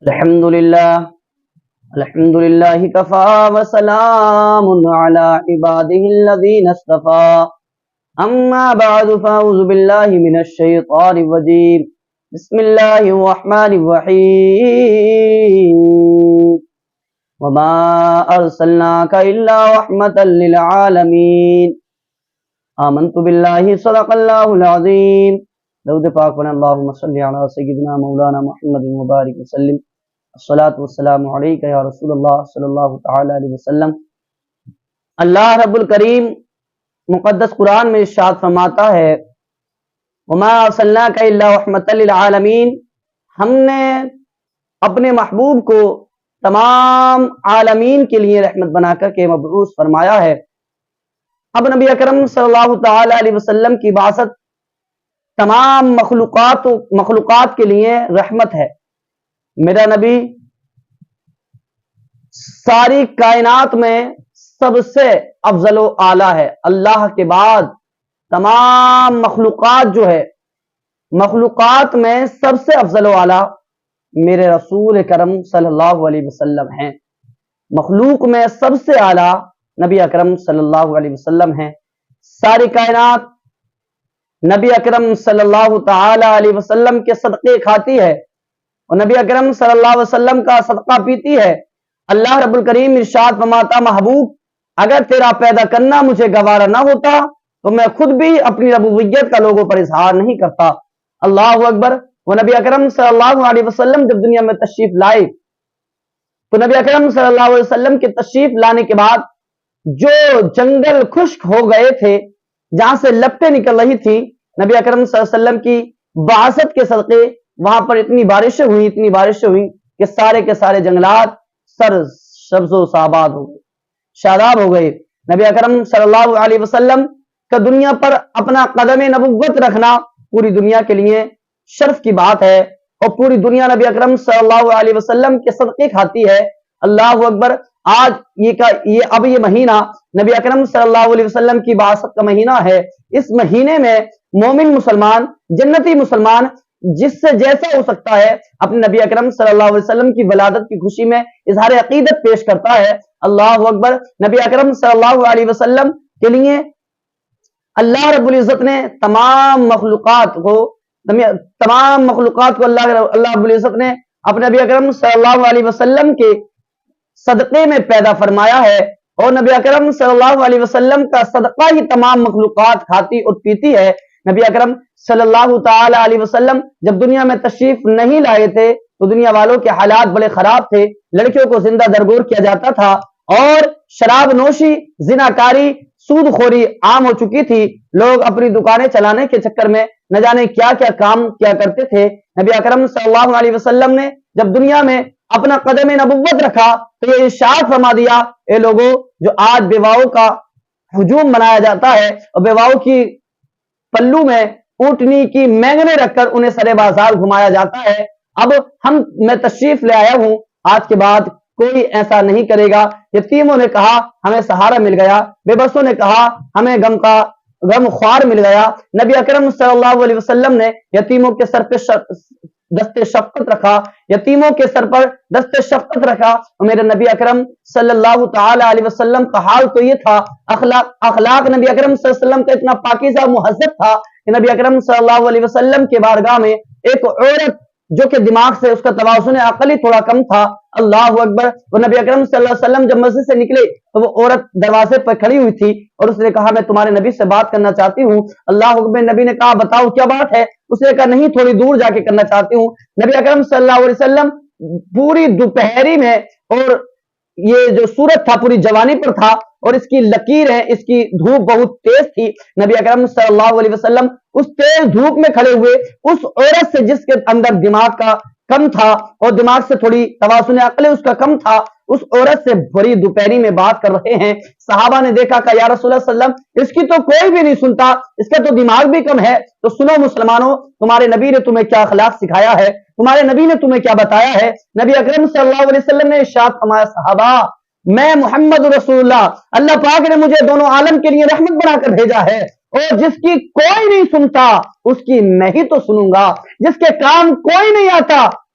الحمد للہ کفا وسلام علی عباده الذین اصطفى اما بعد فاعوذ باللہ من الشیطان الرجیم بسم اللہ الرحمن الرحیم وما ارسلناک الا رحمتا للعالمین آمنت باللہ صدق اللہ العظیم درود پاک پڑھیں اللہم صلی علی سیدنا مولانا محمد مبارک وسلم الصلاۃ والسلام علیکہ یا رسول اللہ صلی اللہ تعالی علیہ وسلم۔ اللہ رب الکریم مقدس قرآن میں ارشاد فرماتا ہے وما ارسلناک الا رحمۃ للعالمین، ہم نے اپنے محبوب کو تمام عالمین کے لیے رحمت بنا کر کے مبعوث فرمایا ہے۔ اب نبی اکرم صلی اللہ تعالی علیہ وسلم کی بعثت تمام مخلوقات کے لیے رحمت ہے۔ میرا نبی ساری کائنات میں سب سے افضل و اعلیٰ ہے۔ اللہ کے بعد تمام مخلوقات جو ہے، مخلوقات میں سب سے افضل و اعلیٰ میرے رسول کرم صلی اللہ علیہ وسلم ہیں۔ مخلوق میں سب سے اعلیٰ نبی اکرم صلی اللہ علیہ وسلم ہیں۔ ساری کائنات نبی اکرم صلی اللہ تعالی علیہ وسلم کے صدقے کھاتی ہے اور نبی اکرم صلی اللہ علیہ وسلم کا صدقہ پیتی ہے۔ اللہ رب الکریم ارشاد فرماتا محبوب اگر تیرا پیدا کرنا مجھے گوارا نہ ہوتا تو میں خود بھی اپنی ربوبیت کا لوگوں پر اظہار نہیں کرتا۔ اللہ اکبر۔ وہ نبی اکرم صلی اللہ علیہ وسلم جب دنیا میں تشریف لائے تو نبی اکرم صلی اللہ علیہ وسلم کے تشریف لانے کے بعد جو جنگل خشک ہو گئے تھے، جہاں سے لپٹیں نکل رہی تھی، نبی اکرم صلی اللہ علیہ وسلم کی بعثت کے صدقے وہاں پر اتنی بارشیں ہوئیں کہ سارے کے سارے جنگلات سر سبز و شاداب ہو گئے۔ نبی اکرم صلی اللہ علیہ وسلم کا دنیا پر اپنا قدم نبوت رکھنا پوری دنیا کے لیے شرف کی بات ہے، اور پوری دنیا نبی اکرم صلی اللہ علیہ وسلم کے صدقے کھاتی ہے۔ اللہ اکبر۔ آج اب یہ مہینہ نبی اکرم صلی اللہ علیہ وسلم کی بعثت کا مہینہ ہے۔ اس مہینے میں مومن مسلمان، جنتی مسلمان جس سے جیسا ہو سکتا ہے اپنے نبی اکرم صلی اللہ علیہ وسلم کی ولادت کی خوشی میں اظہار عقیدت پیش کرتا ہے۔ اللہ اکبر۔ نبی اکرم صلی اللہ علیہ وسلم کے لیے اللہ رب العزت نے تمام مخلوقات کو اللہ رب العزت نے اپنے نبی اکرم صلی اللہ علیہ وسلم کے صدقے میں پیدا فرمایا ہے، اور نبی اکرم صلی اللہ علیہ وسلم کا صدقہ ہی تمام مخلوقات کھاتی اور پیتی ہے۔ نبی اکرم صلی اللہ تعالی علیہ وسلم جب دنیا میں تشریف نہیں لائے تھے تو دنیا والوں کے حالات بڑے خراب تھے۔ لڑکیوں کو زندہ درگور کیا جاتا تھا اور شراب نوشی، زناکاری، سود خوری عام ہو چکی تھی۔ لوگ اپنی دکانیں چلانے کے چکر میں نہ جانے کیا کیا کام کیا کرتے تھے۔ نبی اکرم صلی اللہ علیہ وسلم نے جب دنیا میں اپنا قدم نبوت رکھا تو یہ ارشاد فرما دیا اے لوگوں، جو آج بیواؤں کا ہجوم منایا جاتا ہے اور بیواؤں کی پلو میں اونٹنی کی مینگنے رکھ کر انہیں سرے بازار گھمایا جاتا ہے، اب میں تشریف لے آیا ہوں، آج کے بعد کوئی ایسا نہیں کرے گا۔ یتیموں نے کہا ہمیں سہارا مل گیا، بے بسوں نے کہا ہمیں غم خوار مل گیا۔ نبی اکرم صلی اللہ علیہ وسلم نے یتیموں کے سر پہ دست شفقت رکھا، یتیموں کے سر پر دست شفقت رکھا، اور میرے نبی اکرم صلی اللہ تعالی علیہ وسلم کا حال تو یہ تھا، اخلاق نبی اکرم صلی اللہ علیہ وسلم کا اتنا پاکیزہ مہذب تھا کہ نبی اکرم صلی اللہ علیہ وسلم کے بارگاہ میں ایک عورت جو کہ دماغ سے اس کا توازن عقلی تھوڑا کم تھا، اللہ اکبر، وہ نبی اکرم صلی اللہ علیہ وسلم جب مسجد سے نکلے تو وہ عورت دروازے پر کھڑی ہوئی تھی اور اس نے کہا میں تمہارے نبی سے بات کرنا چاہتی ہوں۔ اللہ اکبر۔ نبی نے کہا بتاؤ کیا بات ہے؟ اس نے کہا نہیں، تھوڑی دور جا کے کرنا چاہتی ہوں۔ نبی اکرم صلی اللہ علیہ وسلم پوری دوپہری میں، اور یہ جو سورج تھا پوری جوانی پر تھا اور اس کی لکیر ہے، اس کی دھوپ بہت تیز تھی، نبی اکرم صلی اللہ علیہ وسلم اس تیز دھوپ میں کھڑے ہوئے اس عورت سے جس کے اندر دماغ کا کم تھا اور دماغ سے تھوڑی توازن عقل اس کا کم تھا، اس عورت سے بڑی دوپہری میں بات کر رہے ہیں۔ صحابہ نے دیکھا کہ یا رسول اللہ صلی اللہ علیہ وسلم اس کی تو کوئی بھی نہیں سنتا، اس کا تو دماغ بھی کم ہے، تو سنو مسلمانوں، تمہارے نبی نے تمہیں کیا اخلاق سکھایا ہے، تمہارے نبی نے تمہیں کیا بتایا ہے۔ نبی اکرم صلی اللہ علیہ وسلم نے ارشاد فرمایا صحابہ میں محمد رسول اللہ پاک نے مجھے دونوں عالم کے لیے رحمت بنا کر بھیجا ہے، اور جس کی کوئی نہیں سنتا اس کی میں ہی تو سنوں گا، جس کے کام کوئی نہیں آتا